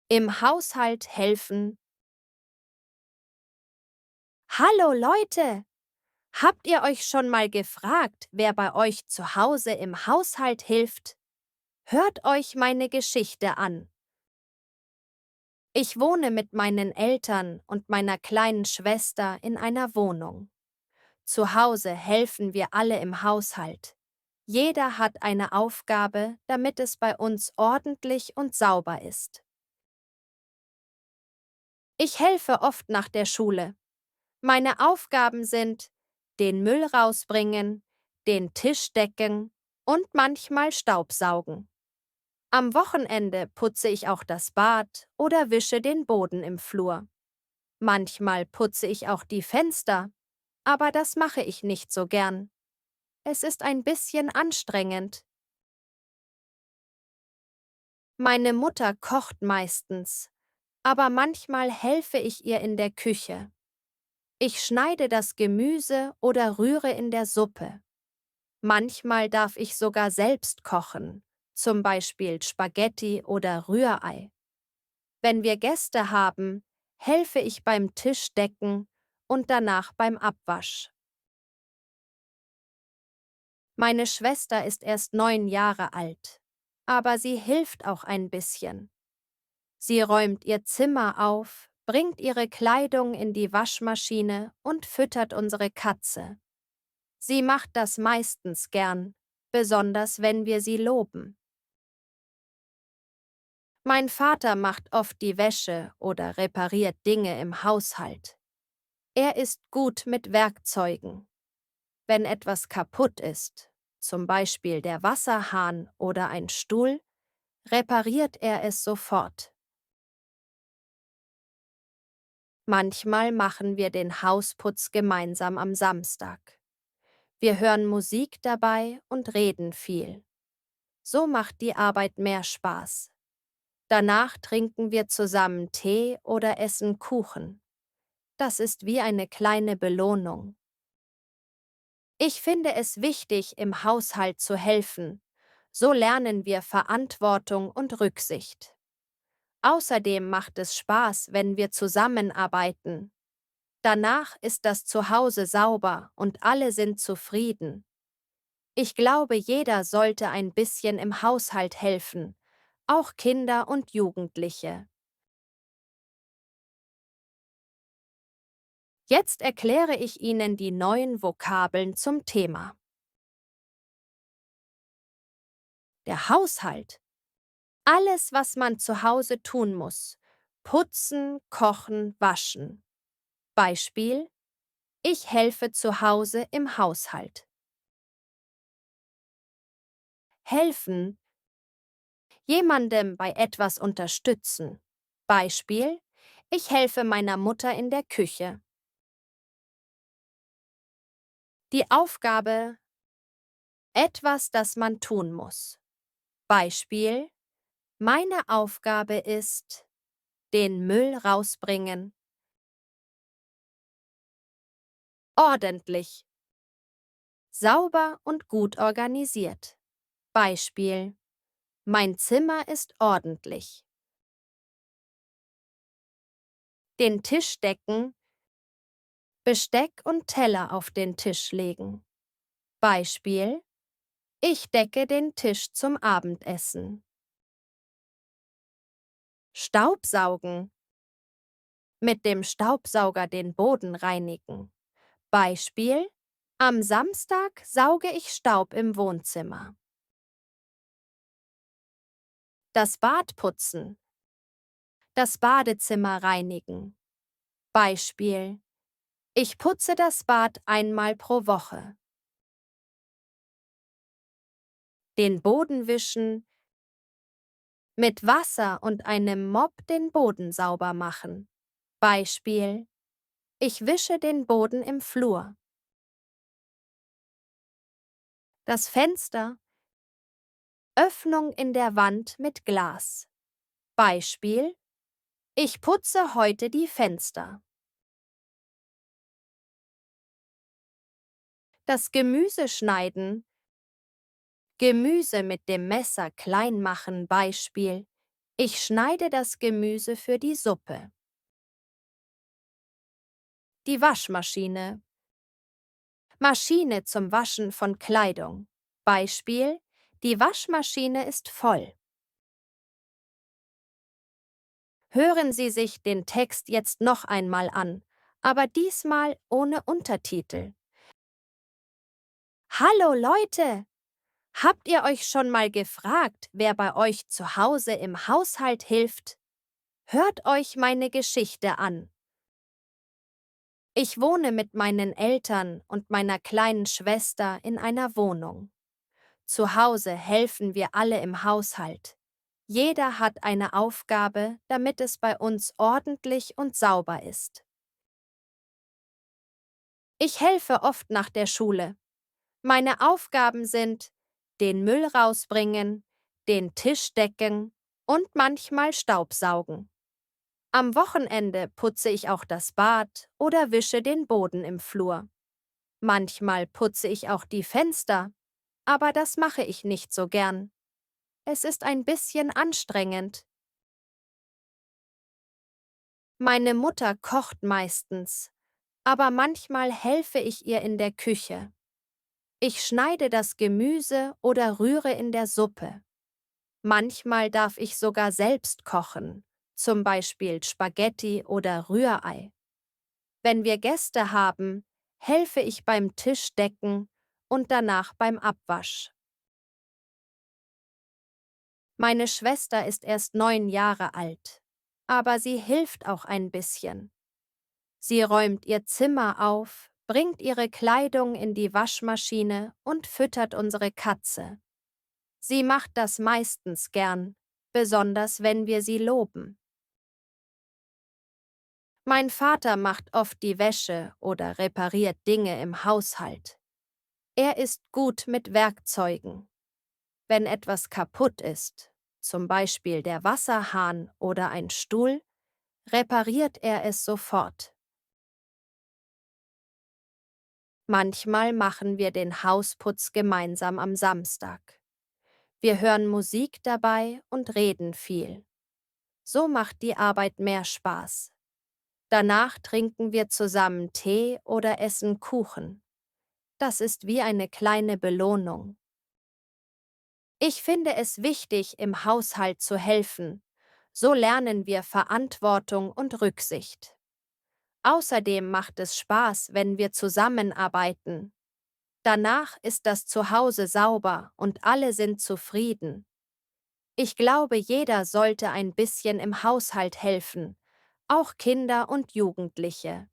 Im Haushalt helfen. Hallo Leute! Habt ihr euch schon mal gefragt, wer bei euch zu Hause im Haushalt hilft? Hört euch meine Geschichte an. Ich wohne mit meinen Eltern und meiner kleinen Schwester in einer Wohnung. Zu Hause helfen wir alle im Haushalt. Jeder hat eine Aufgabe, damit es bei uns ordentlich und sauber ist. Ich helfe oft nach der Schule. Meine Aufgaben sind den Müll rausbringen, den Tisch decken und manchmal Staubsaugen. Am Wochenende putze ich auch das Bad oder wische den Boden im Flur. Manchmal putze ich auch die Fenster, aber das mache ich nicht so gern. Es ist ein bisschen anstrengend. Meine Mutter kocht meistens, aber manchmal helfe ich ihr in der Küche. Ich schneide das Gemüse oder rühre in der Suppe. Manchmal darf ich sogar selbst kochen, zum Beispiel Spaghetti oder Rührei. Wenn wir Gäste haben, helfe ich beim Tischdecken und danach beim Abwasch. Meine Schwester ist erst 9 Jahre alt, aber sie hilft auch ein bisschen. Sie räumt ihr Zimmer auf, bringt ihre Kleidung in die Waschmaschine und füttert unsere Katze. Sie macht das meistens gern, besonders wenn wir sie loben. Mein Vater macht oft die Wäsche oder repariert Dinge im Haushalt. Er ist gut mit Werkzeugen. Wenn etwas kaputt ist, zum Beispiel der Wasserhahn oder ein Stuhl, repariert er es sofort. Manchmal machen wir den Hausputz gemeinsam am Samstag. Wir hören Musik dabei und reden viel. So macht die Arbeit mehr Spaß. Danach trinken wir zusammen Tee oder essen Kuchen. Das ist wie eine kleine Belohnung. Ich finde es wichtig, im Haushalt zu helfen. So lernen wir Verantwortung und Rücksicht. Außerdem macht es Spaß, wenn wir zusammenarbeiten. Danach ist das Zuhause sauber und alle sind zufrieden. Ich glaube, jeder sollte ein bisschen im Haushalt helfen, auch Kinder und Jugendliche. Jetzt erkläre ich Ihnen die neuen Vokabeln zum Thema. Der Haushalt. Alles, was man zu Hause tun muss. Putzen, kochen, waschen. Beispiel: Ich helfe zu Hause im Haushalt. Helfen. Jemandem bei etwas unterstützen. Beispiel: Ich helfe meiner Mutter in der Küche. Die Aufgabe. Etwas, das man tun muss. Beispiel: Meine Aufgabe ist, den Müll rausbringen. Ordentlich. Sauber und gut organisiert. Beispiel: Mein Zimmer ist ordentlich. Den Tisch decken, Besteck und Teller auf den Tisch legen. Beispiel: Ich decke den Tisch zum Abendessen. Staubsaugen. Mit dem Staubsauger den Boden reinigen. Beispiel: Am Samstag sauge ich Staub im Wohnzimmer. Das Bad putzen. Das Badezimmer reinigen. Beispiel: Ich putze das Bad einmal pro Woche. Den Boden wischen. Mit Wasser und einem Mopp den Boden sauber machen. Beispiel: Ich wische den Boden im Flur. Das Fenster. Öffnung in der Wand mit Glas. Beispiel: Ich putze heute die Fenster. Das Gemüse schneiden. Gemüse mit dem Messer klein machen. Beispiel: Ich schneide das Gemüse für die Suppe. Die Waschmaschine. Maschine zum Waschen von Kleidung. Beispiel: Die Waschmaschine ist voll. Hören Sie sich den Text jetzt noch einmal an, aber diesmal ohne Untertitel. Hallo Leute! Habt ihr euch schon mal gefragt, wer bei euch zu Hause im Haushalt hilft? Hört euch meine Geschichte an. Ich wohne mit meinen Eltern und meiner kleinen Schwester in einer Wohnung. Zu Hause helfen wir alle im Haushalt. Jeder hat eine Aufgabe, damit es bei uns ordentlich und sauber ist. Ich helfe oft nach der Schule. Meine Aufgaben sind: den Müll rausbringen, den Tisch decken und manchmal Staubsaugen. Am Wochenende putze ich auch das Bad oder wische den Boden im Flur. Manchmal putze ich auch die Fenster, aber das mache ich nicht so gern. Es ist ein bisschen anstrengend. Meine Mutter kocht meistens, aber manchmal helfe ich ihr in der Küche. Ich schneide das Gemüse oder rühre in der Suppe. Manchmal darf ich sogar selbst kochen, zum Beispiel Spaghetti oder Rührei. Wenn wir Gäste haben, helfe ich beim Tischdecken und danach beim Abwasch. Meine Schwester ist erst 9 Jahre alt, aber sie hilft auch ein bisschen. Sie räumt ihr Zimmer auf, bringt ihre Kleidung in die Waschmaschine und füttert unsere Katze. Sie macht das meistens gern, besonders wenn wir sie loben. Mein Vater macht oft die Wäsche oder repariert Dinge im Haushalt. Er ist gut mit Werkzeugen. Wenn etwas kaputt ist, zum Beispiel der Wasserhahn oder ein Stuhl, repariert er es sofort. Manchmal machen wir den Hausputz gemeinsam am Samstag. Wir hören Musik dabei und reden viel. So macht die Arbeit mehr Spaß. Danach trinken wir zusammen Tee oder essen Kuchen. Das ist wie eine kleine Belohnung. Ich finde es wichtig, im Haushalt zu helfen. So lernen wir Verantwortung und Rücksicht. Außerdem macht es Spaß, wenn wir zusammenarbeiten. Danach ist das Zuhause sauber und alle sind zufrieden. Ich glaube, jeder sollte ein bisschen im Haushalt helfen, auch Kinder und Jugendliche.